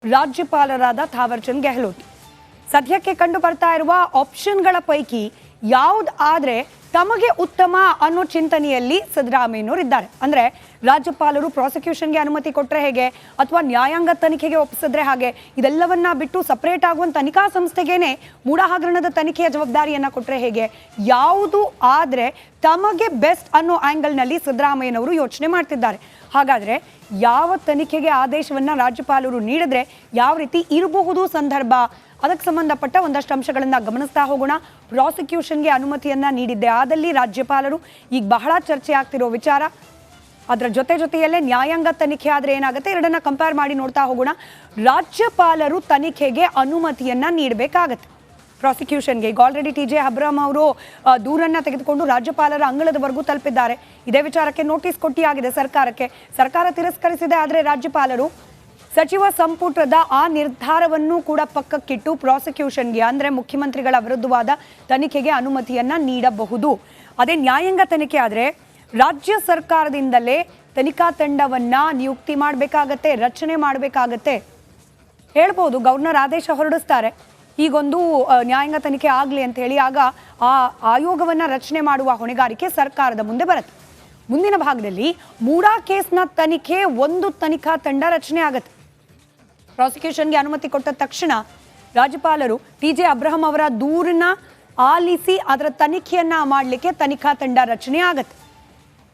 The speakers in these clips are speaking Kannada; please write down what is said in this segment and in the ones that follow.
ರಾಜ್ಯಪಾಲರಾದ ಥಾವರ್ಚಂದ್ ಗೆಹ್ಲೋಟ್ ಸದ್ಯಕ್ಕೆ ಕಂಡು ಬರ್ತಾ ಇರುವ ಆಪ್ಷನ್ಗಳ ಪೈಕಿ ಯಾವುದು ಆದ್ರೆ ತಮಗೆ ಉತ್ತಮ ಅನ್ನೋ ಚಿಂತನೆಯಲ್ಲಿ ಸಿದ್ದರಾಮಯ್ಯನವರು ಇದ್ದಾರೆ. ಅಂದ್ರೆ ರಾಜ್ಯಪಾಲರು ಪ್ರಾಸಿಕ್ಯೂಷನ್ಗೆ ಅನುಮತಿ ಕೊಟ್ಟರೆ ಹೇಗೆ ಅಥವಾ ನ್ಯಾಯಾಂಗ ತನಿಖೆಗೆ ಒಪ್ಪಿಸಿದ್ರೆ ಹಾಗೆ ಇದೆಲ್ಲವನ್ನ ಬಿಟ್ಟು ಸಪರೇಟ್ ಆಗುವ ತನಿಖಾ ಸಂಸ್ಥೆಗೇನೆ ಮೂಡ ಹಗರಣದ ತನಿಖೆಯ ಜವಾಬ್ದಾರಿಯನ್ನ ಕೊಟ್ಟರೆ ಹೇಗೆ, ಯಾವುದು ಆದ್ರೆ ತಮಗೆ ಬೆಸ್ಟ್ ಅನ್ನೋ ಆಂಗಲ್ನಲ್ಲಿ ಸಿದ್ದರಾಮಯ್ಯನವರು ಯೋಚನೆ ಮಾಡ್ತಿದ್ದಾರೆ. ಹಾಗಾದ್ರೆ ಯಾವ ತನಿಖೆಗೆ ಆದೇಶವನ್ನ ರಾಜ್ಯಪಾಲರು ನೀಡಿದ್ರೆ ಯಾವ ರೀತಿ ಇರಬಹುದು ಸಂದರ್ಭ, ಅದಕ್ಕೆ ಸಂಬಂಧಪಟ್ಟ ಒಂದಷ್ಟು ಅಂಶಗಳನ್ನ ಗಮನಿಸ್ತಾ ಹೋಗೋಣ. ಪ್ರಾಸಿಕ್ಯೂಷನ್ಗೆ ಅನುಮತಿಯನ್ನ ನೀಡಿದ್ದೆ ಆದಲ್ಲಿ ರಾಜ್ಯಪಾಲರು ಈಗ ಬಹಳ ಚರ್ಚೆ ಆಗ್ತಿರೋ ವಿಚಾರ. ಅದರ ಜೊತೆಯಲ್ಲೇ ನ್ಯಾಯಾಂಗ ತನಿಖೆ ಆದ್ರೆ ಏನಾಗುತ್ತೆ, ಎರಡನ್ನ ಕಂಪೇರ್ ಮಾಡಿ ನೋಡ್ತಾ ಹೋಗೋಣ. ರಾಜ್ಯಪಾಲರು ತನಿಖೆಗೆ ಅನುಮತಿಯನ್ನ ನೀಡಬೇಕಾಗತ್ತೆ ಪ್ರಾಸಿಕ್ಯೂಷನ್ಗೆ. ಈಗ ಆಲ್ರೆಡಿ TJ ಅಬ್ರಹಂ ಅವರು ದೂರನ್ನ ತೆಗೆದುಕೊಂಡು ರಾಜ್ಯಪಾಲರ ಅಂಗಳದವರೆಗೂ ತಲುಪಿದ್ದಾರೆ. ಇದೇ ವಿಚಾರಕ್ಕೆ ನೋಟಿಸ್ ಕೊಟ್ಟಿಯಾಗಿದೆ ಸರ್ಕಾರಕ್ಕೆ. ಸರ್ಕಾರ ತಿರಸ್ಕರಿಸಿದೆ. ಆದರೆ ರಾಜ್ಯಪಾಲರು ಸಚಿವ ಸಂಪುಟದ ಆ ನಿರ್ಧಾರವನ್ನು ಕೂಡ ಪಕ್ಕಕ್ಕಿಟ್ಟು ಪ್ರಾಸಿಕ್ಯೂಷನ್ಗೆ ಅಂದ್ರೆ ಮುಖ್ಯಮಂತ್ರಿಗಳ ವಿರುದ್ಧವಾದ ತನಿಖೆಗೆ ಅನುಮತಿಯನ್ನ ನೀಡಬಹುದು. ಅದೇ ನ್ಯಾಯಾಂಗ ತನಿಖೆ ಆದ್ರೆ ರಾಜ್ಯ ಸರ್ಕಾರದಿಂದಲೇ ತನಿಖಾ ತಂಡವನ್ನ ನಿಯುಕ್ತಿ ಮಾಡಬೇಕಾಗತ್ತೆ, ರಚನೆ ಮಾಡಬೇಕಾಗತ್ತೆ. ಹೇಳ್ಬೋದು ಗವರ್ನರ್ ಆದೇಶ ಹೊರಡಿಸ್ತಾರೆ ಈಗೊಂದು ನ್ಯಾಯಾಂಗ ತನಿಖೆ ಆಗಲಿ ಅಂತ ಹೇಳಿ, ಆಗ ಆ ಆಯೋಗವನ್ನ ರಚನೆ ಮಾಡುವ ಹೊಣೆಗಾರಿಕೆ ಸರ್ಕಾರದ ಮುಂದೆ ಬರುತ್ತೆ. ಮುಂದಿನ ಭಾಗದಲ್ಲಿ ಮೂಡಾ ಕೇಸ್ನ ತನಿಖೆ ಒಂದು ತನಿಖಾ ತಂಡ ರಚನೆ ಆಗತ್ತೆ. ಪ್ರಾಸಿಕ್ಯೂಷನ್ಗೆ ಅನುಮತಿ ಕೊಟ್ಟ ತಕ್ಷಣ ರಾಜ್ಯಪಾಲರು TJ ಅಬ್ರಹಂ ಅವರ ದೂರನ್ನ ಆಲಿಸಿ ಅದರ ತನಿಖೆಯನ್ನ ಮಾಡಲಿಕ್ಕೆ ತನಿಖಾ ತಂಡ ರಚನೆ ಆಗತ್ತೆ.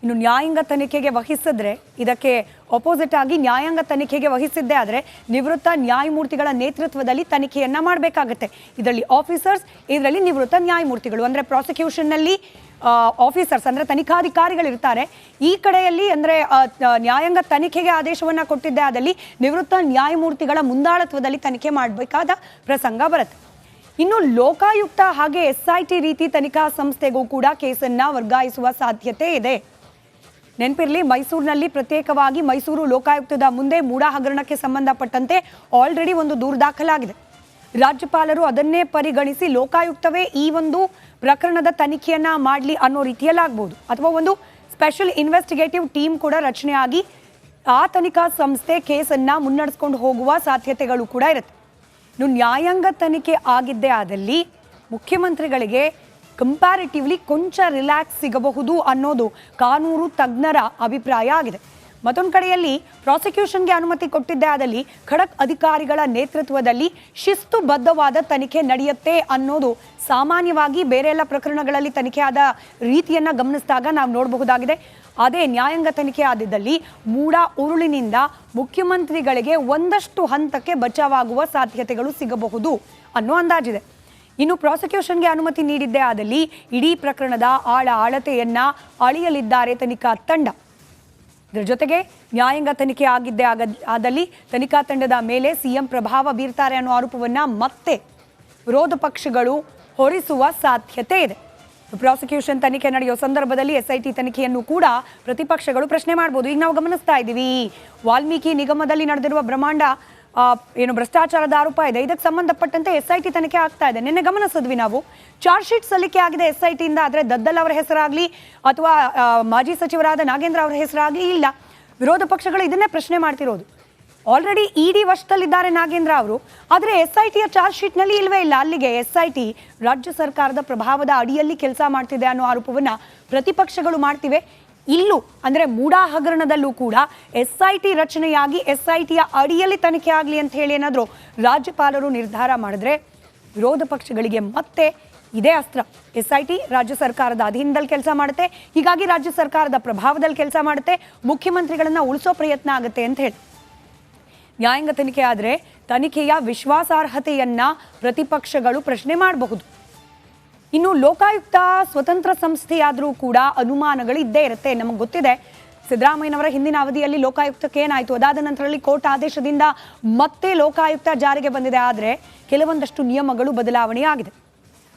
ಇನ್ನು ನ್ಯಾಯಾಂಗ ತನಿಖೆಗೆ ವಹಿಸಿದ್ರೆ ಇದಕ್ಕೆ ಅಪೋಸಿಟ್ ಆಗಿ ನ್ಯಾಯಾಂಗ ತನಿಖೆಗೆ ವಹಿಸಿದ್ದೇ ಆದರೆ ನಿವೃತ್ತ ನ್ಯಾಯಮೂರ್ತಿಗಳ ನೇತೃತ್ವದಲ್ಲಿ ತನಿಖೆಯನ್ನ ಮಾಡಬೇಕಾಗತ್ತೆ. ಇದರಲ್ಲಿ ಆಫೀಸರ್ಸ್, ಇದರಲ್ಲಿ ನಿವೃತ್ತ ನ್ಯಾಯಮೂರ್ತಿಗಳು. ಅಂದ್ರೆ ಪ್ರಾಸಿಕ್ಯೂಷನ್ನಲ್ಲಿ ಆಫೀಸರ್ಸ್ ಅಂದ್ರೆ ತನಿಖಾಧಿಕಾರಿಗಳಿರ್ತಾರೆ. ಈ ಕಡೆಯಲ್ಲಿ ಅಂದ್ರೆ ನ್ಯಾಯಾಂಗ ತನಿಖೆಗೆ ಆದೇಶವನ್ನ ಕೊಟ್ಟಿದ್ದೇ ಆದಲ್ಲಿ ನಿವೃತ್ತ ನ್ಯಾಯಮೂರ್ತಿಗಳ ಮುಂದಾಳತ್ವದಲ್ಲಿ ತನಿಖೆ ಮಾಡಬೇಕಾದ ಪ್ರಸಂಗ ಬರುತ್ತೆ. ಇನ್ನು ಲೋಕಾಯುಕ್ತ ಹಾಗೆ SIT ರೀತಿ ತನಿಖಾ ಸಂಸ್ಥೆಗೂ ಕೂಡ ಕೇಸನ್ನ ವರ್ಗಾಯಿಸುವ ಸಾಧ್ಯತೆ ಇದೆ. ನೆನಪಿರಲಿ, ಮೈಸೂರಿನಲ್ಲಿ ಪ್ರತ್ಯೇಕವಾಗಿ ಮೈಸೂರು ಲೋಕಾಯುಕ್ತದ ಮುಂದೆ ಮೂಡಾ ಹಗರಣಕ್ಕೆ ಸಂಬಂಧಪಟ್ಟಂತೆ ಆಲ್ರೆಡಿ ಒಂದು ದೂರು ದಾಖಲಾಗಿದೆ. ರಾಜ್ಯಪಾಲರು ಅದನ್ನೇ ಪರಿಗಣಿಸಿ ಲೋಕಾಯುಕ್ತವೇ ಈ ಒಂದು ಪ್ರಕರಣದ ತನಿಖೆಯನ್ನ ಮಾಡಲಿ ಅನ್ನೋ ರೀತಿಯಲ್ಲಾಗಬಹುದು, ಅಥವಾ ಒಂದು ಸ್ಪೆಷಲ್ ಇನ್ವೆಸ್ಟಿಗೇಟಿವ್ ಟೀಮ್ ಕೂಡ ರಚನೆಯಾಗಿ ಆ ತನಿಖಾ ಸಂಸ್ಥೆ ಕೇಸನ್ನ ಮುನ್ನಡೆಸ್ಕೊಂಡು ಹೋಗುವ ಸಾಧ್ಯತೆಗಳು ಕೂಡ ಇರುತ್ತೆ. ಇನ್ನು ನ್ಯಾಯಾಂಗ ತನಿಖೆ ಆಗಿದ್ದೇ ಆದಲ್ಲಿ ಮುಖ್ಯಮಂತ್ರಿಗಳಿಗೆ ಕಂಪ್ಯಾರಿಟಿವ್ಲಿ ಕೊಂಚ ರಿಲ್ಯಾಕ್ಸ್ ಸಿಗಬಹುದು ಅನ್ನೋದು ಕಾನೂನು ತಜ್ಞರ ಅಭಿಪ್ರಾಯ ಆಗಿದೆ. ಮತ್ತೊಂದು ಕಡೆಯಲ್ಲಿ ಪ್ರಾಸಿಕ್ಯೂಷನ್ಗೆ ಅನುಮತಿ ಕೊಟ್ಟಿದ್ದೇ ಆದಲ್ಲಿ ಖಡಕ್ ಅಧಿಕಾರಿಗಳ ನೇತೃತ್ವದಲ್ಲಿ ಶಿಸ್ತುಬದ್ಧವಾದ ತನಿಖೆ ನಡೆಯುತ್ತೆ ಅನ್ನೋದು ಸಾಮಾನ್ಯವಾಗಿ ಬೇರೆ ಎಲ್ಲ ಪ್ರಕರಣಗಳಲ್ಲಿ ತನಿಖೆ ಆದ ರೀತಿಯನ್ನ ಗಮನಿಸಿದಾಗ ನಾವು ನೋಡಬಹುದಾಗಿದೆ. ಅದೇ ನ್ಯಾಯಾಂಗ ತನಿಖೆ ಆದಿದ್ದಲ್ಲಿ ಮೂಡಾ ಉರುಳಿನಿಂದ ಮುಖ್ಯಮಂತ್ರಿಗಳಿಗೆ ಒಂದಷ್ಟು ಹಂತಕ್ಕೆ ಬಚಾವಾಗುವ ಸಾಧ್ಯತೆಗಳು ಸಿಗಬಹುದು ಅನ್ನೋ ಅಂದಾಜಿದೆ. ಇನ್ನು ಪ್ರಾಸಿಕ್ಯೂಷನ್ಗೆ ಅನುಮತಿ ನೀಡಿದ್ದೇ ಆದಲ್ಲಿ ಇಡೀ ಪ್ರಕರಣದ ಆಳತೆಯನ್ನ ಅಳೆಯಲಿದ್ದಾರೆ ತನಿಖಾ ತಂಡ. ಇದರ ಜೊತೆಗೆ ನ್ಯಾಯಾಂಗ ತನಿಖೆ ಆಗಿದ್ದೇ ಆದಲ್ಲಿ ತನಿಖಾ ತಂಡದ ಮೇಲೆ CM ಪ್ರಭಾವ ಬೀರ್ತಾರೆ ಅನ್ನೋ ಆರೋಪವನ್ನ ಮತ್ತೆ ವಿರೋಧ ಪಕ್ಷಗಳು ಹೊರಿಸುವ ಸಾಧ್ಯತೆ ಇದೆ. ಪ್ರಾಸಿಕ್ಯೂಷನ್ ತನಿಖೆ ನಡೆಯೋ ಸಂದರ್ಭದಲ್ಲಿ SIT ತನಿಖೆಯನ್ನು ಕೂಡ ಪ್ರತಿಪಕ್ಷಗಳು ಪ್ರಶ್ನೆ ಮಾಡಬಹುದು. ಈಗ ನಾವು ಗಮನಿಸ್ತಾ ಇದ್ದೀವಿ, ವಾಲ್ಮೀಕಿ ನಿಗಮದಲ್ಲಿ ನಡೆದಿರುವ ಬ್ರಹ್ಮಾಂಡ ಏನು ಭ್ರಷ್ಟಾಚಾರದ ಆರೋಪ ಇದೆ. ಇದಕ್ಕೆ ಸಂಬಂಧಪಟ್ಟಂತೆ SIT ತನಿಖೆ ಆಗ್ತಾ ಇದೆ. ನಿನ್ನೆ ಗಮನಿಸಿದ್ವಿ ನಾವು, ಚಾರ್ಜ್ ಶೀಟ್ ಸಲ್ಲಿಕೆ ಆಗಿದೆ SIT ಇಂದ. ಆದರೆ ದದ್ದಲ್ ಅವರ ಹೆಸರಾಗ್ಲಿ ಅಥವಾ ಮಾಜಿ ಸಚಿವರಾದ ನಾಗೇಂದ್ರ ಅವರ ಹೆಸರಾಗ್ಲಿ ಇಲ್ಲ. ವಿರೋಧ ಪಕ್ಷಗಳು ಇದನ್ನೇ ಪ್ರಶ್ನೆ ಮಾಡ್ತಿರೋದು. ಆಲ್ರೆಡಿ ED ವಶದಲ್ಲಿದ್ದಾರೆ ನಾಗೇಂದ್ರ ಅವರು, ಆದರೆ SITಯ ಚಾರ್ಜ್ ಶೀಟ್ನಲ್ಲಿ ಇಲ್ವೇ ಇಲ್ಲ. ಅಲ್ಲಿಗೆ SIT ರಾಜ್ಯ ಸರ್ಕಾರದ ಪ್ರಭಾವದ ಅಡಿಯಲ್ಲಿ ಕೆಲಸ ಮಾಡ್ತಿದೆ ಅನ್ನೋ ಆರೋಪವನ್ನ ಪ್ರತಿಪಕ್ಷಗಳು ಮಾಡ್ತಿವೆ. ಇಲ್ಲೂ ಅಂದ್ರೆ ಮೂಡಾ ಹಗರಣದಲ್ಲೂ ಕೂಡ SIT ರಚನೆಯಾಗಿ SITಯ ಅಡಿಯಲ್ಲಿ ತನಿಖೆ ಆಗಲಿ ಅಂತ ಹೇಳಿ ಏನಾದರೂ ರಾಜ್ಯಪಾಲರು ನಿರ್ಧಾರ ಮಾಡಿದ್ರೆ ವಿರೋಧ ಪಕ್ಷಗಳಿಗೆ ಮತ್ತೆ ಇದೇ ಅಸ್ತ್ರ. SIT ರಾಜ್ಯ ಸರ್ಕಾರದ ಅಧೀನದಲ್ಲಿ ಕೆಲಸ ಮಾಡುತ್ತೆ, ಹೀಗಾಗಿ ರಾಜ್ಯ ಸರ್ಕಾರದ ಪ್ರಭಾವದಲ್ಲಿ ಕೆಲಸ ಮಾಡುತ್ತೆ, ಮುಖ್ಯಮಂತ್ರಿಗಳನ್ನ ಉಳಿಸೋ ಪ್ರಯತ್ನ ಆಗುತ್ತೆ ಅಂತ ಹೇಳಿ. ನ್ಯಾಯಾಂಗ ತನಿಖೆ ಆದರೆ ತನಿಖೆಯ ವಿಶ್ವಾಸಾರ್ಹತೆಯನ್ನ ಪ್ರತಿಪಕ್ಷಗಳು ಪ್ರಶ್ನೆ ಮಾಡಬಹುದು. ಇನ್ನು ಲೋಕಾಯುಕ್ತ ಸ್ವತಂತ್ರ ಸಂಸ್ಥೆಯಾದರೂ ಕೂಡ ಅನುಮಾನಗಳು ಇದ್ದೇ ಇರುತ್ತೆ. ನಮಗೆ ಗೊತ್ತಿದೆ, ಸಿದ್ದರಾಮಯ್ಯನವರ ಹಿಂದಿನ ಅವಧಿಯಲ್ಲಿ ಲೋಕಾಯುಕ್ತಕ್ಕೆ ಏನಾಯಿತು, ಅದಾದ ನಂತರದಲ್ಲಿ ಕೋರ್ಟ್ ಆದೇಶದಿಂದ ಮತ್ತೆ ಲೋಕಾಯುಕ್ತ ಜಾರಿಗೆ ಬಂದಿದೆ. ಆದರೆ ಕೆಲವೊಂದಷ್ಟು ನಿಯಮಗಳು ಬದಲಾವಣೆ ಆಗಿದೆ.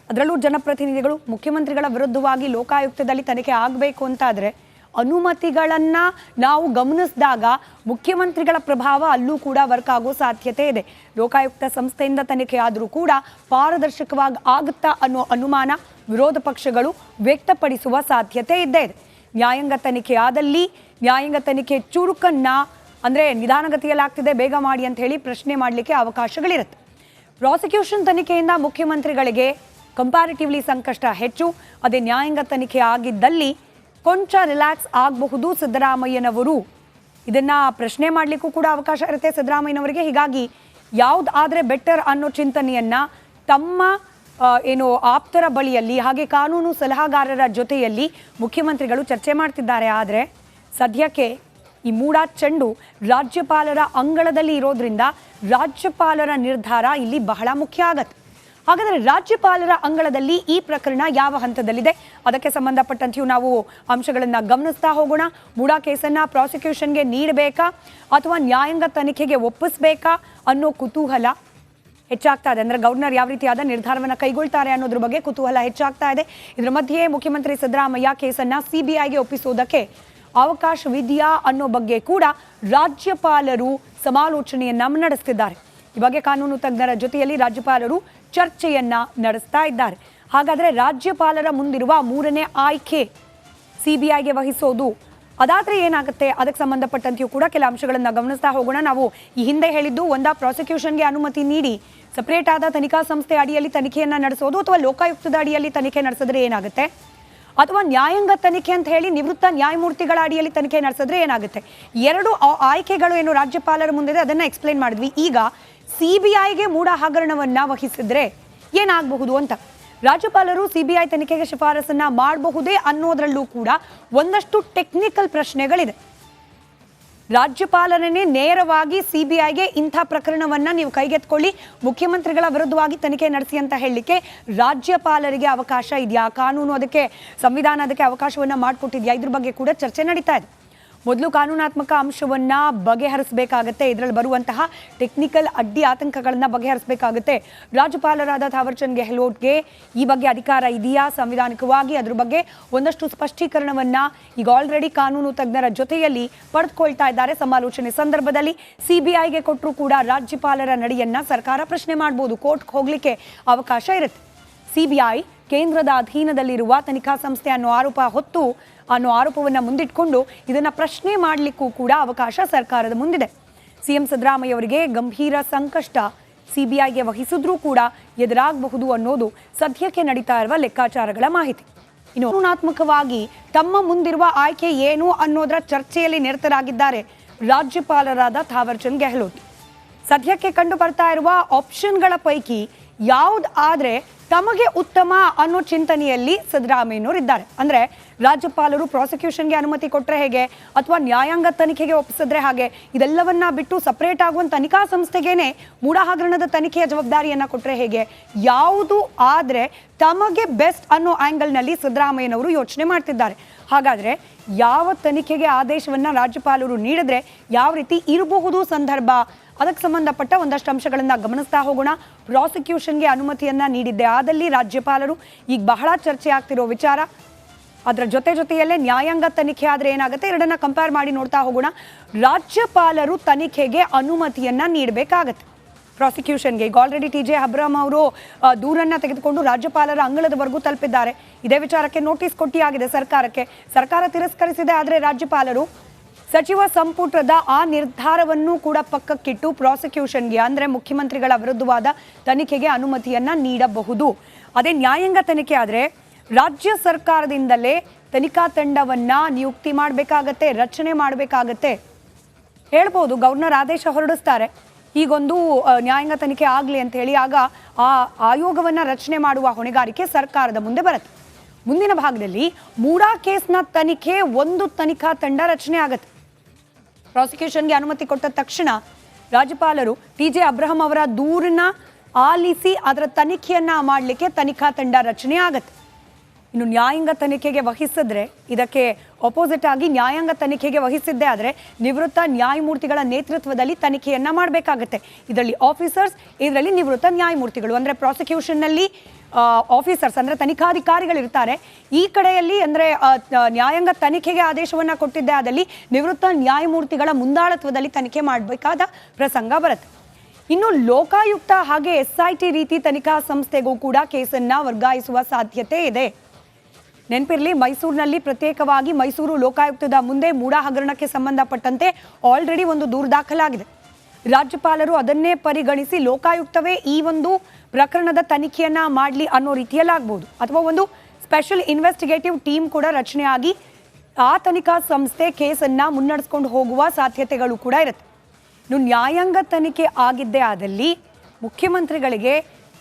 ಅದರಲ್ಲೂ ಜನಪ್ರತಿನಿಧಿಗಳು ಮುಖ್ಯಮಂತ್ರಿಗಳ ವಿರುದ್ಧವಾಗಿ ಲೋಕಾಯುಕ್ತದಲ್ಲಿ ತನಿಖೆ ಆಗಬೇಕು ಅಂತಾದರೆ ಅನುಮತಿಗಳನ್ನ ನಾವು ಗಮನಿಸಿದಾಗ ಮುಖ್ಯಮಂತ್ರಿಗಳ ಪ್ರಭಾವ ಅಲ್ಲೂ ಕೂಡ ವರ್ಕ್ ಆಗೋ ಸಾಧ್ಯತೆ ಇದೆ. ಲೋಕಾಯುಕ್ತ ಸಂಸ್ಥೆಯಿಂದ ತನಿಖೆ ಆದರೂ ಕೂಡ ಪಾರದರ್ಶಕವಾಗಿ ಆಗುತ್ತಾ ಅನ್ನೋ ಅನುಮಾನ ವಿರೋಧ ಪಕ್ಷಗಳು ವ್ಯಕ್ತಪಡಿಸುವ ಸಾಧ್ಯತೆ ಇದ್ದೇ ಇದೆ. ನ್ಯಾಯಾಂಗ ತನಿಖೆ ಆದಲ್ಲಿ ನ್ಯಾಯಾಂಗ ತನಿಖೆ ಚುರುಕನ್ನ ಅಂದರೆ ನಿಧಾನಗತಿಯಲ್ಲಿ ಆಗ್ತಿದೆ, ಬೇಗ ಮಾಡಿ ಅಂತ ಹೇಳಿ ಪ್ರಶ್ನೆ ಮಾಡಲಿಕ್ಕೆ ಅವಕಾಶಗಳಿರುತ್ತೆ. ಪ್ರಾಸಿಕ್ಯೂಷನ್ ತನಿಖೆಯಿಂದ ಮುಖ್ಯಮಂತ್ರಿಗಳಿಗೆ ಕಂಪ್ಯಾರಿಟಿವ್ಲಿ ಸಂಕಷ್ಟ ಹೆಚ್ಚು. ಅದೇ ನ್ಯಾಯಾಂಗ ತನಿಖೆ ಆಗಿದ್ದಲ್ಲಿ ಕೊಂಚ ರಿಲ್ಯಾಕ್ಸ್ ಆಗಬಹುದು ಸಿದ್ದರಾಮಯ್ಯನವರು. ಇದನ್ನು ಪ್ರಶ್ನೆ ಮಾಡಲಿಕ್ಕೂ ಕೂಡ ಅವಕಾಶ ಇರುತ್ತೆ ಸಿದ್ದರಾಮಯ್ಯನವರಿಗೆ. ಹೀಗಾಗಿ ಯಾವ್ದು ಆದರೆ ಬೆಟರ್ ಅನ್ನೋ ಚಿಂತನೆಯನ್ನು ತಮ್ಮ ಆಪ್ತರ ಬಳಿಯಲ್ಲಿ ಹಾಗೆ ಕಾನೂನು ಸಲಹಾಗಾರರ ಜೊತೆಯಲ್ಲಿ ಮುಖ್ಯಮಂತ್ರಿಗಳು ಚರ್ಚೆ ಮಾಡ್ತಿದ್ದಾರೆ. ಆದರೆ ಸದ್ಯಕ್ಕೆ ಈ ಮೂಡಾ ಚೆಂಡು ರಾಜ್ಯಪಾಲರ ಅಂಗಳದಲ್ಲಿ ಇರೋದ್ರಿಂದ ರಾಜ್ಯಪಾಲರ ನಿರ್ಧಾರ ಇಲ್ಲಿ ಬಹಳ ಮುಖ್ಯ ಆಗತ್ತೆ. ಹಾಗಾದರೆ ರಾಜ್ಯಪಾಲರ ಅಂಗಳದಲ್ಲಿ ಈ ಪ್ರಕರಣ ಯಾವ ಹಂತದಲ್ಲಿದೆ, ಅದಕ್ಕೆ ಸಂಬಂಧಪಟ್ಟಂತೆಯೂ ನಾವು ಅಂಶಗಳನ್ನು ಗಮನಿಸ್ತಾ ಹೋಗೋಣ. ಮೂಡಾ ಕೇಸನ್ನು ಪ್ರಾಸಿಕ್ಯೂಷನ್ಗೆ ನೀಡಬೇಕಾ ಅಥವಾ ನ್ಯಾಯಾಂಗ ತನಿಖೆಗೆ ಒಪ್ಪಿಸಬೇಕಾ ಅನ್ನೋ ಕುತೂಹಲ ಹೆಚ್ಚಾಗ್ತಾ ಇದೆ. ಅಂದರೆ ಗವರ್ನರ್ ಯಾವ ರೀತಿಯಾದ ನಿರ್ಧಾರವನ್ನು ಕೈಗೊಳ್ತಾರೆ ಅನ್ನೋದ್ರ ಬಗ್ಗೆ ಕುತೂಹಲ ಹೆಚ್ಚಾಗ್ತಾ ಇದೆ. ಇದರ ಮಧ್ಯೆ ಮುಖ್ಯಮಂತ್ರಿ ಸಿದ್ದರಾಮಯ್ಯ ಕೇಸನ್ನು CBIಗೆ ಒಪ್ಪಿಸೋದಕ್ಕೆ ಅವಕಾಶವಿದೆಯಾ ಅನ್ನೋ ಬಗ್ಗೆ ಕೂಡ ರಾಜ್ಯಪಾಲರು ಸಮಾಲೋಚನೆಯನ್ನ ನಡೆಸ್ತಿದ್ದಾರೆ. ಈ ಬಗ್ಗೆ ಕಾನೂನು ತಜ್ಞರ ಜೊತೆಯಲ್ಲಿ ರಾಜ್ಯಪಾಲರು ಚರ್ಚೆಯನ್ನ ನಡೆಸ್ತಾ ಇದ್ದಾರೆ. ಹಾಗಾದರೆ ರಾಜ್ಯಪಾಲರ ಮುಂದಿರುವ ಮೂರನೇ ಆಯ್ಕೆ CBIಗೆ ವಹಿಸೋದು, ಅದಾದರೆ ಏನಾಗುತ್ತೆ, ಅದಕ್ಕೆ ಸಂಬಂಧಪಟ್ಟಂತೆಯೂ ಕೂಡ ಕೆಲ ಅಂಶಗಳನ್ನು ಗಮನಿಸ್ತಾ ಹೋಗೋಣ. ನಾವು ಈ ಹಿಂದೆ ಹೇಳಿದ್ದು, ಒಂದಾ ಪ್ರಾಸಿಕ್ಯೂಷನ್ಗೆ ಅನುಮತಿ ನೀಡಿ ಸಪರೇಟ್ ಆದ ತನಿಖಾ ಸಂಸ್ಥೆ ಅಡಿಯಲ್ಲಿ ತನಿಖೆಯನ್ನು ನಡೆಸೋದು, ಅಥವಾ ಲೋಕಾಯುಕ್ತದ ಅಡಿಯಲ್ಲಿ ತನಿಖೆ ನಡೆಸಿದ್ರೆ ಏನಾಗುತ್ತೆ, ಅಥವಾ ನ್ಯಾಯಾಂಗ ತನಿಖೆ ಅಂತ ಹೇಳಿ ನಿವೃತ್ತ ನ್ಯಾಯಮೂರ್ತಿಗಳ ಅಡಿಯಲ್ಲಿ ತನಿಖೆ ನಡೆಸಿದ್ರೆ ಏನಾಗುತ್ತೆ. ಎರಡು ಆಯ್ಕೆಗಳು ಏನು ರಾಜ್ಯಪಾಲರ ಮುಂದಿದೆ ಅದನ್ನು ಎಕ್ಸ್ಪ್ಲೇನ್ ಮಾಡಿದ್ವಿ. ಈಗ CBIಗೆ ಮೂಡಾ ಹಗರಣವನ್ನು ವಹಿಸಿದ್ರೆ ಏನಾಗಬಹುದು ಅಂತ. ರಾಜ್ಯಪಾಲರು CBI ತನಿಖೆಗೆ ಶಿಫಾರಸನ್ನ ಮಾಡಬಹುದೇ ಅನ್ನೋದ್ರಲ್ಲೂ ಕೂಡ ಒಂದಷ್ಟು ಟೆಕ್ನಿಕಲ್ ಪ್ರಶ್ನೆಗಳಿದೆ. ರಾಜ್ಯಪಾಲರನ್ನೇ ನೇರವಾಗಿ CBIಗೆ ಇಂಥ ಪ್ರಕರಣವನ್ನ ನೀವು ಕೈಗೆತ್ಕೊಳ್ಳಿ, ಮುಖ್ಯಮಂತ್ರಿಗಳ ವಿರುದ್ಧವಾಗಿ ತನಿಖೆ ನಡೆಸಿ ಅಂತ ಹೇಳಲಿಕ್ಕೆ ರಾಜ್ಯಪಾಲರಿಗೆ ಅವಕಾಶ ಇದೆಯಾ, ಕಾನೂನು ಅದಕ್ಕೆ, ಸಂವಿಧಾನ ಅದಕ್ಕೆ ಅವಕಾಶವನ್ನ ಮಾಡಿಕೊಟ್ಟಿದ್ಯಾ, ಇದ್ರ ಬಗ್ಗೆ ಕೂಡ ಚರ್ಚೆ ನಡೀತಾ ಇದೆ. ಮೊದಲು ಕಾನೂನಾತ್ಮಕ ಅಂಶವನ್ನ ಬಗೆಹರಿಸಬೇಕಾಗತ್ತೆ, ಇದರಲ್ಲಿ ಬರುವಂತಹ ಟೆಕ್ನಿಕಲ್ ಅಡ್ಡಿ ಆತಂಕಗಳನ್ನು ಬಗೆಹರಿಸಬೇಕಾಗುತ್ತೆ. ರಾಜ್ಯಪಾಲರಾದ ಥಾವರ್ಚಂದ್ ಗೆಹ್ಲೋಟ್ಗೆ ಈ ಬಗ್ಗೆ ಅಧಿಕಾರ ಇದೆಯಾ ಸಂವಿಧಾನಿಕವಾಗಿ, ಅದ್ರ ಬಗ್ಗೆ ಒಂದಷ್ಟು ಸ್ಪಷ್ಟೀಕರಣವನ್ನ ಈಗ ಆಲ್ರೆಡಿ ಕಾನೂನು ತಜ್ಞರ ಜೊತೆಯಲ್ಲಿ ಪಡೆದುಕೊಳ್ತಾ ಇದ್ದಾರೆ. ಸಮಾಲೋಚನೆ ಸಂದರ್ಭದಲ್ಲಿ CBIಗೆ ಕೊಟ್ಟರೂ ಕೂಡ ರಾಜ್ಯಪಾಲರ ನಡೆಯನ್ನ ಸರ್ಕಾರ ಪ್ರಶ್ನೆ ಮಾಡಬಹುದು, ಕೋರ್ಟ್ಗೆ ಹೋಗ್ಲಿಕ್ಕೆ ಅವಕಾಶ ಇರುತ್ತೆ. CBI ಕೇಂದ್ರದ ಅಧೀನದಲ್ಲಿರುವ ತನಿಖಾ ಸಂಸ್ಥೆ ಅನ್ನೋ ಆರೋಪವನ್ನು ಮುಂದಿಟ್ಕೊಂಡು ಇದನ್ನು ಪ್ರಶ್ನೆ ಮಾಡಲಿಕ್ಕೂ ಕೂಡ ಅವಕಾಶ ಸರ್ಕಾರದ ಮುಂದಿದೆ. CM ಸಿದ್ದರಾಮಯ್ಯ ಅವರಿಗೆ ಗಂಭೀರ ಸಂಕಷ್ಟ CBIಗೆ ವಹಿಸಿದ್ರೂ ಕೂಡ ಎದುರಾಗಬಹುದು ಅನ್ನೋದು ಸದ್ಯಕ್ಕೆ ನಡೀತಾ ಇರುವ ಲೆಕ್ಕಾಚಾರಗಳ ಮಾಹಿತಿ. ಇನ್ನು ಕಾನೂನಾತ್ಮಕವಾಗಿ ತಮ್ಮ ಮುಂದಿರುವ ಆಯ್ಕೆ ಏನು ಅನ್ನೋದರ ಚರ್ಚೆಯಲ್ಲಿ ನಿರತರಾಗಿದ್ದಾರೆ ರಾಜ್ಯಪಾಲರಾದ ಥಾವರ್ಚಂದ್ ಗೆಹ್ಲೋಟ್. ಸದ್ಯಕ್ಕೆ ಕಂಡು ಬರ್ತಾ ಇರುವ ಆಪ್ಷನ್ಗಳ ಪೈಕಿ ಯಾವ್ದು ಆದರೆ ತಮಗೆ ಉತ್ತಮ ಅನ್ನೋ ಚಿಂತನೆಯಲ್ಲಿ ಸಿದ್ದರಾಮಯ್ಯನವರು ಇದ್ದಾರೆ. ಅಂದರೆ ರಾಜ್ಯಪಾಲರು ಪ್ರಾಸಿಕ್ಯೂಷನ್ಗೆ ಅನುಮತಿ ಕೊಟ್ಟರೆ ಹೇಗೆ, ಅಥವಾ ನ್ಯಾಯಾಂಗ ತನಿಖೆಗೆ ಒಪ್ಪಿಸಿದ್ರೆ ಹಾಗೆ, ಇದೆಲ್ಲವನ್ನ ಬಿಟ್ಟು ಸಪರೇಟ್ ಆಗುವಂಥ ತನಿಖಾ ಸಂಸ್ಥೆಗೇನೆ ಮೂಡಾ ಹಗರಣದ ತನಿಖೆಯ ಜವಾಬ್ದಾರಿಯನ್ನು ಕೊಟ್ಟರೆ ಹೇಗೆ, ಯಾವುದು ಆದರೆ ತಮಗೆ ಬೆಸ್ಟ್ ಅನ್ನೋ ಆ್ಯಂಗಲ್ನಲ್ಲಿ ಸಿದ್ದರಾಮಯ್ಯನವರು ಯೋಚನೆ ಮಾಡ್ತಿದ್ದಾರೆ. ಹಾಗಾದರೆ ಯಾವ ತನಿಖೆಗೆ ಆದೇಶವನ್ನು ರಾಜ್ಯಪಾಲರು ನೀಡಿದ್ರೆ ಯಾವ ರೀತಿ ಇರಬಹುದು ಸಂದರ್ಭ, ಅದಕ್ಕೆ ಸಂಬಂಧಪಟ್ಟ ಒಂದಷ್ಟು ಅಂಶಗಳನ್ನು ಗಮನಿಸ್ತಾ ಹೋಗೋಣ. ಪ್ರಾಸಿಕ್ಯೂಷನ್ಗೆ ಅನುಮತಿಯನ್ನು ನೀಡಿದ್ದೆ ಆದಲ್ಲಿ ರಾಜ್ಯಪಾಲರು ಈಗ ಬಹಳ ಚರ್ಚೆ ಆಗ್ತಿರೋ ವಿಚಾರ. ಅದರ ಜೊತೆಯಲ್ಲೇ ನ್ಯಾಯಾಂಗ ತನಿಖೆ ಆದರೆ ಏನಾಗುತ್ತೆ, ಎರಡನ್ನ ಕಂಪೇರ್ ಮಾಡಿ ನೋಡ್ತಾ ಹೋಗೋಣ. ರಾಜ್ಯಪಾಲರು ತನಿಖೆಗೆ ಅನುಮತಿಯನ್ನು ನೀಡಬೇಕಾಗತ್ತೆ ಪ್ರಾಸಿಕ್ಯೂಷನ್ಗೆ. ಈಗ ಆಲ್ರೆಡಿ TJ ಅಬ್ರಹಂ ಅವರು ದೂರನ್ನು ತೆಗೆದುಕೊಂಡು ರಾಜ್ಯಪಾಲರ ಅಂಗಳದವರೆಗೂ ತಲುಪಿದ್ದಾರೆ. ಇದೇ ವಿಚಾರಕ್ಕೆ ನೋಟಿಸ್ ಕೊಟ್ಟಿಯಾಗಿದೆ ಸರ್ಕಾರಕ್ಕೆ. ಸರ್ಕಾರ ತಿರಸ್ಕರಿಸಿದೆ. ಆದರೆ ರಾಜ್ಯಪಾಲರು ಸಚಿವ ಸಂಪುಟದ ಆ ನಿರ್ಧಾರವನ್ನು ಕೂಡ ಪಕ್ಕಕ್ಕಿಟ್ಟು ಪ್ರಾಸಿಕ್ಯೂಷನ್ಗೆ ಅಂದರೆ ಮುಖ್ಯಮಂತ್ರಿಗಳ ವಿರುದ್ಧವಾದ ತನಿಖೆಗೆ ಅನುಮತಿಯನ್ನು ನೀಡಬಹುದು. ಅದೇ ನ್ಯಾಯಾಂಗ ತನಿಖೆ ಆದರೆ ರಾಜ್ಯ ಸರ್ಕಾರದಿಂದಲೇ ತನಿಖಾ ತಂಡವನ್ನು ನಿಯುಕ್ತಿ ಮಾಡಬೇಕಾಗತ್ತೆ, ರಚನೆ ಮಾಡಬೇಕಾಗತ್ತೆ. ಹೇಳ್ಬೋದು ಗವರ್ನರ್ ಆದೇಶ ಹೊರಡಿಸ್ತಾರೆ, ಈಗೊಂದು ನ್ಯಾಯಾಂಗ ತನಿಖೆ ಆಗಲಿ ಅಂತ ಹೇಳಿ, ಆಗ ಆ ಆಯೋಗವನ್ನು ರಚನೆ ಮಾಡುವ ಹೊಣೆಗಾರಿಕೆ ಸರ್ಕಾರದ ಮುಂದೆ ಬರುತ್ತೆ. ಮುಂದಿನ ಭಾಗದಲ್ಲಿ ಮೂಡಾ ಕೇಸ್ನ ತನಿಖೆ ಒಂದು ತನಿಖಾ ತಂಡ ರಚನೆ ಆಗುತ್ತೆ. ಪ್ರಾಸಿಕ್ಯೂಷನ್ಗೆ ಅನುಮತಿ ಕೊಟ್ಟ ತಕ್ಷಣ ರಾಜ್ಯಪಾಲರು TJ ಅಬ್ರಹಂ ಅವರ ದೂರನ್ನ ಆಲಿಸಿ ಅದರ ತನಿಖೆಯನ್ನ ಮಾಡಲಿಕ್ಕೆ ತನಿಖಾ ತಂಡ ರಚನೆ ಆಗತ್ತೆ. ಇನ್ನು ನ್ಯಾಯಾಂಗ ತನಿಖೆಗೆ ವಹಿಸಿದ್ರೆ, ಇದಕ್ಕೆ ಅಪೋಸಿಟ್ ಆಗಿ ನ್ಯಾಯಾಂಗ ತನಿಖೆಗೆ ವಹಿಸಿದ್ದೇ ಆದರೆ ನಿವೃತ್ತ ನ್ಯಾಯಮೂರ್ತಿಗಳ ನೇತೃತ್ವದಲ್ಲಿ ತನಿಖೆಯನ್ನ ಮಾಡಬೇಕಾಗತ್ತೆ. ಇದರಲ್ಲಿ ಆಫೀಸರ್ಸ್, ಇದರಲ್ಲಿ ನಿವೃತ್ತ ನ್ಯಾಯಮೂರ್ತಿಗಳು. ಅಂದರೆ ಪ್ರಾಸಿಕ್ಯೂಷನ್ನಲ್ಲಿ ಆಫೀಸರ್ಸ್ ಅಂದರೆ ತನಿಖಾಧಿಕಾರಿಗಳಿರ್ತಾರೆ, ಈ ಕಡೆಯಲ್ಲಿ ಅಂದರೆ ನ್ಯಾಯಾಂಗ ತನಿಖೆಗೆ ಆದೇಶವನ್ನು ಕೊಟ್ಟಿದ್ದೇ ಆದಲ್ಲಿ ನಿವೃತ್ತ ನ್ಯಾಯಮೂರ್ತಿಗಳ ಮುಂದಾಳತ್ವದಲ್ಲಿ ತನಿಖೆ ಮಾಡಬೇಕಾದ ಪ್ರಸಂಗ ಬರುತ್ತೆ. ಇನ್ನು ಲೋಕಾಯುಕ್ತ ಹಾಗೆ SIT ರೀತಿ ತನಿಖಾ ಸಂಸ್ಥೆಗೂ ಕೂಡ ಕೇಸನ್ನು ವರ್ಗಾಯಿಸುವ ಸಾಧ್ಯತೆ ಇದೆ. ನೆನಪಿರಲಿ, ಮೈಸೂರಿನಲ್ಲಿ ಪ್ರತ್ಯೇಕವಾಗಿ ಮೈಸೂರು ಲೋಕಾಯುಕ್ತದ ಮುಂದೆ ಮೂಡಾ ಹಗರಣಕ್ಕೆ ಸಂಬಂಧಪಟ್ಟಂತೆ ಆಲ್ರೆಡಿ ಒಂದು ದೂರು ದಾಖಲಾಗಿದೆ. ರಾಜ್ಯಪಾಲರು ಅದನ್ನೇ ಪರಿಗಣಿಸಿ ಲೋಕಾಯುಕ್ತವೇ ಈ ಒಂದು ಪ್ರಕರಣದ ತನಿಖೆಯನ್ನ ಮಾಡಲಿ ಅನ್ನೋ ರೀತಿಯಲ್ಲಾಗಬಹುದು, ಅಥವಾ ಒಂದು ಸ್ಪೆಷಲ್ ಇನ್ವೆಸ್ಟಿಗೇಟಿವ್ ಟೀಮ್ ಕೂಡ ರಚನೆಯಾಗಿ ಆ ತನಿಖಾ ಸಂಸ್ಥೆ ಕೇಸನ್ನ ಮುನ್ನಡೆಸ್ಕೊಂಡು ಹೋಗುವ ಸಾಧ್ಯತೆಗಳು ಕೂಡ ಇರುತ್ತೆ. ಇನ್ನು ನ್ಯಾಯಾಂಗ ತನಿಖೆ ಆಗಿದ್ದೇ ಆದಲ್ಲಿ ಮುಖ್ಯಮಂತ್ರಿಗಳಿಗೆ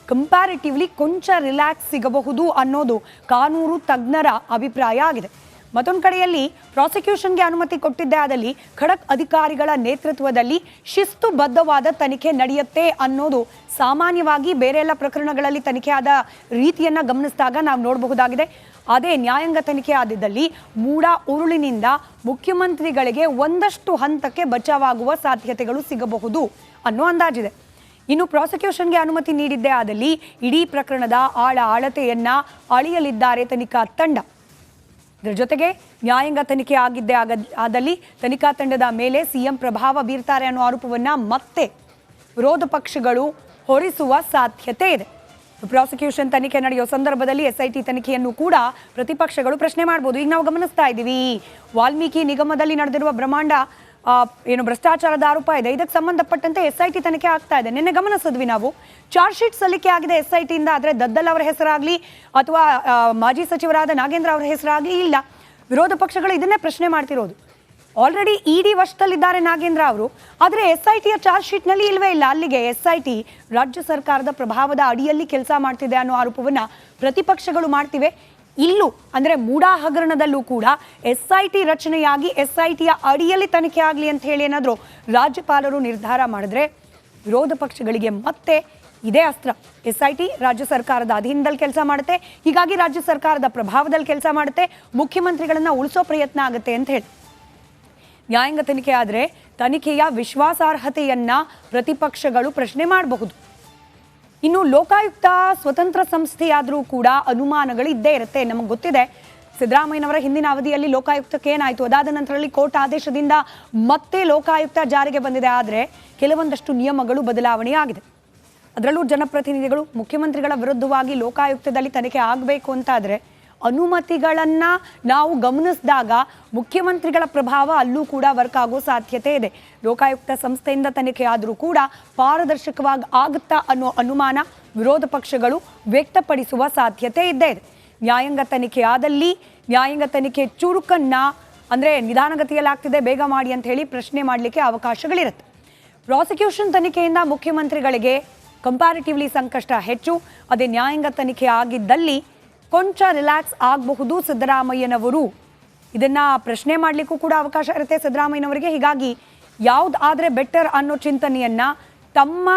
ಕಂಪ್ಯಾರಿಟಿವ್ಲಿ ಕೊಂಚ ರಿಲ್ಯಾಕ್ಸ್ ಸಿಗಬಹುದು ಅನ್ನೋದು ಕಾನೂನು ತಜ್ಞರ ಅಭಿಪ್ರಾಯ ಆಗಿದೆ. ಮತ್ತೊಂದು ಕಡೆಯಲ್ಲಿ ಪ್ರಾಸಿಕ್ಯೂಷನ್ಗೆ ಅನುಮತಿ ಕೊಟ್ಟಿದ್ದೇ ಆದಲ್ಲಿ ಖಡಕ್ ಅಧಿಕಾರಿಗಳ ನೇತೃತ್ವದಲ್ಲಿ ಶಿಸ್ತುಬದ್ಧವಾದ ತನಿಖೆ ನಡೆಯುತ್ತೆ ಅನ್ನೋದು ಸಾಮಾನ್ಯವಾಗಿ ಬೇರೆ ಎಲ್ಲ ಪ್ರಕರಣಗಳಲ್ಲಿ ತನಿಖೆ ಆದ ರೀತಿಯನ್ನು ಗಮನಿಸಿದಾಗ ನಾವು ನೋಡಬಹುದಾಗಿದೆ. ಅದೇ ನ್ಯಾಯಾಂಗ ತನಿಖೆ ಆದಿದ್ದಲ್ಲಿ ಮೂಡಾ ಉರುಳಿನಿಂದ ಮುಖ್ಯಮಂತ್ರಿಗಳಿಗೆ ಒಂದಷ್ಟು ಹಂತಕ್ಕೆ ಬಚಾವಾಗುವ ಸಾಧ್ಯತೆಗಳು ಸಿಗಬಹುದು ಅನ್ನೋ ಅಂದಾಜಿದೆ. ಇನ್ನು ಪ್ರಾಸಿಕ್ಯೂಷನ್ಗೆ ಅನುಮತಿ ನೀಡಿದ್ದೇ ಆದಲ್ಲಿ ಇಡೀ ಪ್ರಕರಣದ ಆಳತೆಯನ್ನ ಅಳಿಯಲಿದ್ದಾರೆ ತನಿಖಾ ತಂಡ. ಇದರ ಜೊತೆಗೆ ನ್ಯಾಯಾಂಗ ತನಿಖೆ ಆಗಿದ್ದೇ ಆದಲ್ಲಿ ತನಿಖಾ ತಂಡದ ಮೇಲೆ ಸಿಎಂ ಪ್ರಭಾವ ಬೀರ್ತಾರೆ ಅನ್ನೋ ಆರೋಪವನ್ನ ಮತ್ತೆ ವಿರೋಧ ಪಕ್ಷಗಳು ಹೊರಿಸುವ ಸಾಧ್ಯತೆ ಇದೆ. ಪ್ರಾಸಿಕ್ಯೂಷನ್ ತನಿಖೆ ನಡೆಯೋ ಸಂದರ್ಭದಲ್ಲಿ SIT ತನಿಖೆಯನ್ನು ಕೂಡ ಪ್ರತಿಪಕ್ಷಗಳು ಪ್ರಶ್ನೆ ಮಾಡಬಹುದು. ಈಗ ನಾವು ಗಮನಿಸ್ತಾ ಇದ್ದೀವಿ, ವಾಲ್ಮೀಕಿ ನಿಗಮದಲ್ಲಿ ನಡೆದಿರುವ ಬ್ರಹ್ಮಾಂಡ ಏನು ಭ್ರಷ್ಟಾಚಾರದ ಆರೋಪ ಇದೆ, ಇದಕ್ಕೆ ಸಂಬಂಧಪಟ್ಟಂತೆ SIT ತನಿಖೆ ಆಗ್ತಾ ಇದೆ. ನಿನ್ನೆ ಗಮನಿಸಿದ್ವಿ ನಾವು, ಚಾರ್ಜ್ ಶೀಟ್ ಸಲ್ಲಿಕೆ ಆಗಿದೆ SIT ಇಂದ, ಆದರೆ ದದ್ದಲ್ ಅವರ ಹೆಸರಾಗ್ಲಿ ಅಥವಾ ಮಾಜಿ ಸಚಿವರಾದ ನಾಗೇಂದ್ರ ಅವರ ಹೆಸರಾಗ್ಲಿ ಇಲ್ಲ. ವಿರೋಧ ಪಕ್ಷಗಳು ಇದನ್ನೇ ಪ್ರಶ್ನೆ ಮಾಡ್ತಿರೋದು. ಆಲ್ರೆಡಿ ED ವಶದಲ್ಲಿದ್ದಾರೆ ನಾಗೇಂದ್ರ ಅವರು, ಆದರೆ SITಯ ಚಾರ್ಜ್ ಶೀಟ್ನಲ್ಲಿ ಇಲ್ವೇ ಇಲ್ಲ. ಅಲ್ಲಿಗೆ SIT ರಾಜ್ಯ ಸರ್ಕಾರದ ಪ್ರಭಾವದ ಅಡಿಯಲ್ಲಿ ಕೆಲಸ ಮಾಡ್ತಿದೆ ಅನ್ನೋ ಆರೋಪವನ್ನ ಪ್ರತಿಪಕ್ಷಗಳು ಮಾಡ್ತಿವೆ. ಇಲ್ಲೂ ಅಂದರೆ ಮೂಡಾ ಹಗರಣದಲ್ಲೂ ಕೂಡ SIT ರಚನೆಯಾಗಿ SITಯ ಅಡಿಯಲ್ಲಿ ತನಿಖೆ ಆಗಲಿ ಅಂತ ಹೇಳಿ ಏನಾದರೂ ರಾಜ್ಯಪಾಲರು ನಿರ್ಧಾರ ಮಾಡಿದ್ರೆ ವಿರೋಧ ಪಕ್ಷಗಳಿಗೆ ಮತ್ತೆ ಇದೇ ಅಸ್ತ್ರ. SIT ರಾಜ್ಯ ಸರ್ಕಾರದ ಅಧೀನದಲ್ಲಿ ಕೆಲಸ ಮಾಡುತ್ತೆ, ಹೀಗಾಗಿ ರಾಜ್ಯ ಸರ್ಕಾರದ ಪ್ರಭಾವದಲ್ಲಿ ಕೆಲಸ ಮಾಡುತ್ತೆ, ಮುಖ್ಯಮಂತ್ರಿಗಳನ್ನ ಉಳಿಸೋ ಪ್ರಯತ್ನ ಆಗುತ್ತೆ ಅಂತ ಹೇಳಿ. ನ್ಯಾಯಾಂಗ ತನಿಖೆ ಆದರೆ ತನಿಖೆಯ ವಿಶ್ವಾಸಾರ್ಹತೆಯನ್ನ ಪ್ರತಿಪಕ್ಷಗಳು ಪ್ರಶ್ನೆ ಮಾಡಬಹುದು. ಇನ್ನು ಲೋಕಾಯುಕ್ತ ಸ್ವತಂತ್ರ ಸಂಸ್ಥೆಯಾದರೂ ಕೂಡ ಅನುಮಾನಗಳು ಇದ್ದೇ ಇರುತ್ತೆ. ನಮಗೆ ಗೊತ್ತಿದೆ, ಸಿದ್ದರಾಮಯ್ಯನವರ ಹಿಂದಿನ ಅವಧಿಯಲ್ಲಿ ಲೋಕಾಯುಕ್ತಕ್ಕೆ ಏನಾಯಿತು, ಅದಾದ ನಂತರದಲ್ಲಿ ಕೋರ್ಟ್ ಆದೇಶದಿಂದ ಮತ್ತೆ ಲೋಕಾಯುಕ್ತ ಜಾರಿಗೆ ಬಂದಿದೆ. ಆದರೆ ಕೆಲವೊಂದಷ್ಟು ನಿಯಮಗಳು ಬದಲಾವಣೆ ಆಗಿದೆ. ಅದರಲ್ಲೂ ಜನಪ್ರತಿನಿಧಿಗಳು ಮುಖ್ಯಮಂತ್ರಿಗಳ ವಿರುದ್ಧವಾಗಿ ಲೋಕಾಯುಕ್ತದಲ್ಲಿ ತನಿಖೆ ಆಗಬೇಕು ಅಂತಾದರೆ ಅನುಮತಿಗಳನ್ನು ನಾವು ಗಮನಿಸಿದಾಗ ಮುಖ್ಯಮಂತ್ರಿಗಳ ಪ್ರಭಾವ ಅಲ್ಲೂ ಕೂಡ ವರ್ಕ್ ಆಗೋ ಸಾಧ್ಯತೆ ಇದೆ. ಲೋಕಾಯುಕ್ತ ಸಂಸ್ಥೆಯಿಂದ ತನಿಖೆ ಆದರೂ ಕೂಡ ಪಾರದರ್ಶಕವಾಗಿ ಆಗುತ್ತಾ ಅನ್ನೋ ಅನುಮಾನ ವಿರೋಧ ಪಕ್ಷಗಳು ವ್ಯಕ್ತಪಡಿಸುವ ಸಾಧ್ಯತೆ ಇದ್ದೇ ಇದೆ. ನ್ಯಾಯಾಂಗ ತನಿಖೆ ಆದಲ್ಲಿ ನ್ಯಾಯಾಂಗ ತನಿಖೆ ಚುರುಕನ್ನು ಅಂದರೆ ನಿಧಾನಗತಿಯಲ್ಲಾಗ್ತಿದೆ, ಬೇಗ ಮಾಡಿ ಅಂತ ಹೇಳಿ ಪ್ರಶ್ನೆ ಮಾಡಲಿಕ್ಕೆ ಅವಕಾಶಗಳಿರುತ್ತೆ. ಪ್ರಾಸಿಕ್ಯೂಷನ್ ತನಿಖೆಯಿಂದ ಮುಖ್ಯಮಂತ್ರಿಗಳಿಗೆ ಕಂಪ್ಯಾರಿಟಿವ್ಲಿ ಸಂಕಷ್ಟ ಹೆಚ್ಚು. ಅದೇ ನ್ಯಾಯಾಂಗ ತನಿಖೆ ಆಗಿದ್ದಲ್ಲಿ ಕೊಂಚ ರಿಲ್ಯಾಕ್ಸ್ ಆಗಬಹುದು ಸಿದ್ದರಾಮಯ್ಯನವರು. ಇದನ್ನು ಪ್ರಶ್ನೆ ಮಾಡಲಿಕ್ಕೂ ಕೂಡ ಅವಕಾಶ ಇರುತ್ತೆ ಸಿದ್ದರಾಮಯ್ಯನವರಿಗೆ. ಹೀಗಾಗಿ ಯಾವ್ದು ಆದರೆ ಬೆಟರ್ ಅನ್ನೋ ಚಿಂತನೆಯನ್ನು ತಮ್ಮ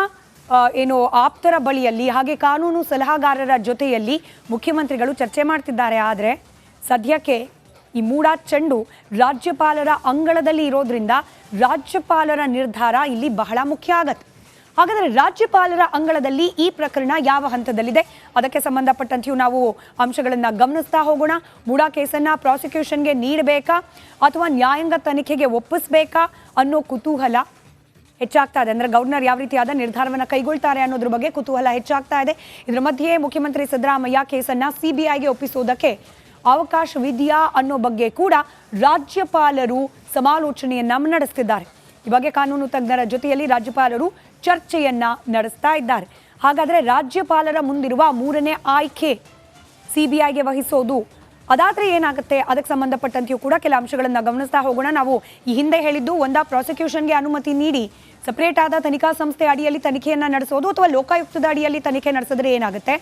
ಏನು ಆಪ್ತರ ಬಳಿಯಲ್ಲಿ ಹಾಗೆ ಕಾನೂನು ಸಲಹಾಗಾರರ ಜೊತೆಯಲ್ಲಿ ಮುಖ್ಯಮಂತ್ರಿಗಳು ಚರ್ಚೆ ಮಾಡ್ತಿದ್ದಾರೆ. ಆದರೆ ಸದ್ಯಕ್ಕೆ ಈ ಮೂಡಾ ಚೆಂಡು ರಾಜ್ಯಪಾಲರ ಅಂಗಳದಲ್ಲಿ ಇರೋದ್ರಿಂದ ರಾಜ್ಯಪಾಲರ ನಿರ್ಧಾರ ಇಲ್ಲಿ ಬಹಳ ಮುಖ್ಯ ಆಗತ್ತೆ. ಹಾಗಾದರೆ ರಾಜ್ಯಪಾಲರ ಅಂಗಳದಲ್ಲಿ ಈ ಪ್ರಕರಣ ಯಾವ ಹಂತದಲ್ಲಿದೆ, ಅದಕ್ಕೆ ಸಂಬಂಧಪಟ್ಟಂತೆಯೂ ನಾವು ಅಂಶಗಳನ್ನು ಗಮನಿಸ್ತಾ ಹೋಗೋಣ. ಮೂಡಾ ಕೇಸನ್ನು ಪ್ರಾಸಿಕ್ಯೂಷನ್ಗೆ ನೀಡಬೇಕಾ ಅಥವಾ ನ್ಯಾಯಾಂಗ ತನಿಖೆಗೆ ಒಪ್ಪಿಸಬೇಕಾ ಅನ್ನೋ ಕುತೂಹಲ ಹೆಚ್ಚಾಗ್ತಾ ಇದೆ. ಅಂದರೆ ಗವರ್ನರ್ ಯಾವ ರೀತಿಯಾದ ನಿರ್ಧಾರವನ್ನು ಕೈಗೊಳ್ತಾರೆ ಅನ್ನೋದ್ರ ಬಗ್ಗೆ ಕುತೂಹಲ ಹೆಚ್ಚಾಗ್ತಾ ಇದೆ. ಇದರ ಮಧ್ಯೆ ಮುಖ್ಯಮಂತ್ರಿ ಸಿದ್ದರಾಮಯ್ಯ ಕೇಸನ್ನು CBIಗೆ ಒಪ್ಪಿಸೋದಕ್ಕೆ ಅವಕಾಶವಿದೆಯಾ ಅನ್ನೋ ಬಗ್ಗೆ ಕೂಡ ರಾಜ್ಯಪಾಲರು ಸಮಾಲೋಚನೆಯನ್ನ ನಡೆಸ್ತಿದ್ದಾರೆ. ಈ ಬಗ್ಗೆ ಕಾನೂನು ತಜ್ಞರ ಜೊತೆಯಲ್ಲಿ ರಾಜ್ಯಪಾಲರು ಚರ್ಚೆಯನ್ನ ನಡೆಸ್ತಾ ಇದ್ದಾರೆ. ಹಾಗಾದರೆ ರಾಜ್ಯಪಾಲರ ಮುಂದಿರುವ ಮೂರನೇ ಆಯ್ಕೆ CBIಗೆ ವಹಿಸೋದು, ಅದಾದರೆ ಏನಾಗುತ್ತೆ, ಅದಕ್ಕೆ ಸಂಬಂಧಪಟ್ಟಂತೆಯೂ ಕೂಡ ಕೆಲ ಅಂಶಗಳನ್ನು ಗಮನಿಸ್ತಾ ಹೋಗೋಣ. ನಾವು ಈ ಹಿಂದೆ ಹೇಳಿದ್ದು, ಒಂದಾ ಪ್ರಾಸಿಕ್ಯೂಷನ್ಗೆ ಅನುಮತಿ ನೀಡಿ ಸಪರೇಟ್ ಆದ ತನಿಖಾ ಸಂಸ್ಥೆ ಅಡಿಯಲ್ಲಿ ತನಿಖೆಯನ್ನು ನಡೆಸೋದು, ಅಥವಾ ಲೋಕಾಯುಕ್ತದ ಅಡಿಯಲ್ಲಿ ತನಿಖೆ ನಡೆಸಿದ್ರೆ ಏನಾಗುತ್ತೆ,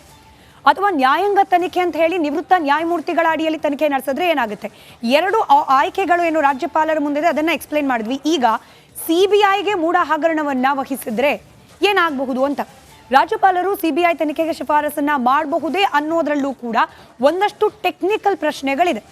ಅಥವಾ ನ್ಯಾಯಾಂಗ ತನಿಖೆ ಅಂತ ಹೇಳಿ ನಿವೃತ್ತ ನ್ಯಾಯಮೂರ್ತಿಗಳ ಅಡಿಯಲ್ಲಿ ತನಿಖೆ ನಡೆಸಿದ್ರೆ ಏನಾಗುತ್ತೆ. ಎರಡು ಆಯ್ಕೆಗಳು ಏನು ರಾಜ್ಯಪಾಲರ ಮುಂದಿದೆ ಅದನ್ನು ಎಕ್ಸ್ಪ್ಲೇನ್ ಮಾಡಿದ್ವಿ. ಈಗ CBIಗೆ ಮೂಡಾ ಹಗರಣವನ್ನು ವಹಿಸಿದ್ರೆ ಏನಾಗಬಹುದು ಅಂತ ರಾಜ್ಯಪಾಲರು CBI ತನಿಖೆಗೆ ಶಿಫಾರಸನ್ನ ಮಾಡಬಹುದೇ ಅನ್ನೋದ್ರಲ್ಲೂ ಕೂಡ ಒಂದಷ್ಟು ಟೆಕ್ನಿಕಲ್ ಪ್ರಶ್ನೆಗಳಿದೆ.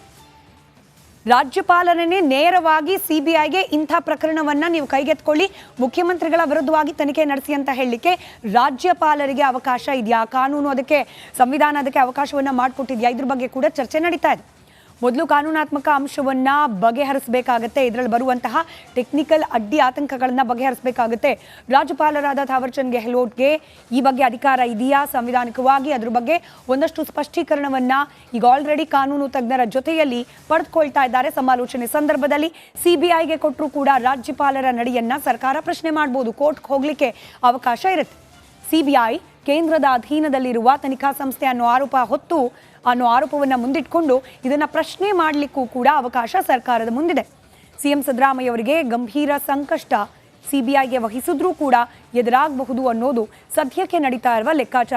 ರಾಜ್ಯಪಾಲರನ್ನೇ ನೇರವಾಗಿ CBIಗೆ ಇಂಥ ಪ್ರಕರಣವನ್ನು ನೀವು ಕೈಗೆತ್ಕೊಳ್ಳಿ, ಮುಖ್ಯಮಂತ್ರಿಗಳ ವಿರುದ್ಧವಾಗಿ ತನಿಖೆ ನಡೆಸಿ ಅಂತ ಹೇಳಲಿಕ್ಕೆ ರಾಜ್ಯಪಾಲರಿಗೆ ಅವಕಾಶ ಇದೆಯಾ, ಕಾನೂನು ಅದಕ್ಕೆ, ಸಂವಿಧಾನ ಅದಕ್ಕೆ ಅವಕಾಶವನ್ನು ಮಾಡಿಕೊಟ್ಟಿದೆಯಾ, ಇದ್ರ ಬಗ್ಗೆ ಕೂಡ ಚರ್ಚೆ ನಡೀತಾ ಇದೆ. ಮೊದಲು ಕಾನೂನಾತ್ಮಕ ಅಂಶವನ್ನ ಬಗೆಹರಿಸಬೇಕಾಗತ್ತೆ, ಇದರಲ್ಲಿ ಬರುವಂತಹ ಟೆಕ್ನಿಕಲ್ ಅಡ್ಡಿ ಆತಂಕಗಳನ್ನ ಬಗೆಹರಿಸಬೇಕಾಗುತ್ತೆ. ರಾಜ್ಯಪಾಲರಾದ ಥಾವರ್ಚಂದ್ ಗೆಹ್ಲೋಟ್ಗೆ ಈ ಬಗ್ಗೆ ಅಧಿಕಾರ ಇದೆಯಾ ಸಂವಿಧಾನಿಕವಾಗಿ, ಅದ್ರ ಬಗ್ಗೆ ಒಂದಷ್ಟು ಸ್ಪಷ್ಟೀಕರಣವನ್ನ ಈಗ ಆಲ್ರೆಡಿ ಕಾನೂನು ತಜ್ಞರ ಜೊತೆಯಲ್ಲಿ ಪಡೆದುಕೊಳ್ತಾ ಇದ್ದಾರೆ. ಸಮಾಲೋಚನೆ ಸಂದರ್ಭದಲ್ಲಿ ಸಿಬಿಐಗೆ ಕೊಟ್ಟರು ಕೂಡ ರಾಜ್ಯಪಾಲರ ನಡೆಯನ್ನ ಸರ್ಕಾರ ಪ್ರಶ್ನೆ ಮಾಡಬಹುದು, ಕೋರ್ಟ್ಗೆ ಹೋಗ್ಲಿಕ್ಕೆ ಅವಕಾಶ ಇರುತ್ತೆ. ಸಿಬಿಐ ಕೇಂದ್ರದ ಅಧೀನದಲ್ಲಿರುವ ತನಿಖಾ ಸಂಸ್ಥೆ ಅನ್ನೋ ಆರೋಪವನ್ನು ಮುಂದಿಟ್ಕೊಂಡು ಇದನ್ನ ಪ್ರಶ್ನೆ ಮಾಡಲಿಕ್ಕೂ ಕೂಡ ಅವಕಾಶ ಸರ್ಕಾರದ ಮುಂದಿದೆ. ಸಿಎಂ ಸಿದ್ದರಾಮಯ್ಯ ಅವರಿಗೆ ಗಂಭೀರ ಸಂಕಷ್ಟ ಸಿಬಿಐಗೆ ವಹಿಸಿದ್ರೂ ಕೂಡ ಎದುರಾಗಬಹುದು ಅನ್ನೋದು ಸದ್ಯಕ್ಕೆ ನಡೀತಾ ಇರುವ ಲೆಕ್ಕಾಚಾರ.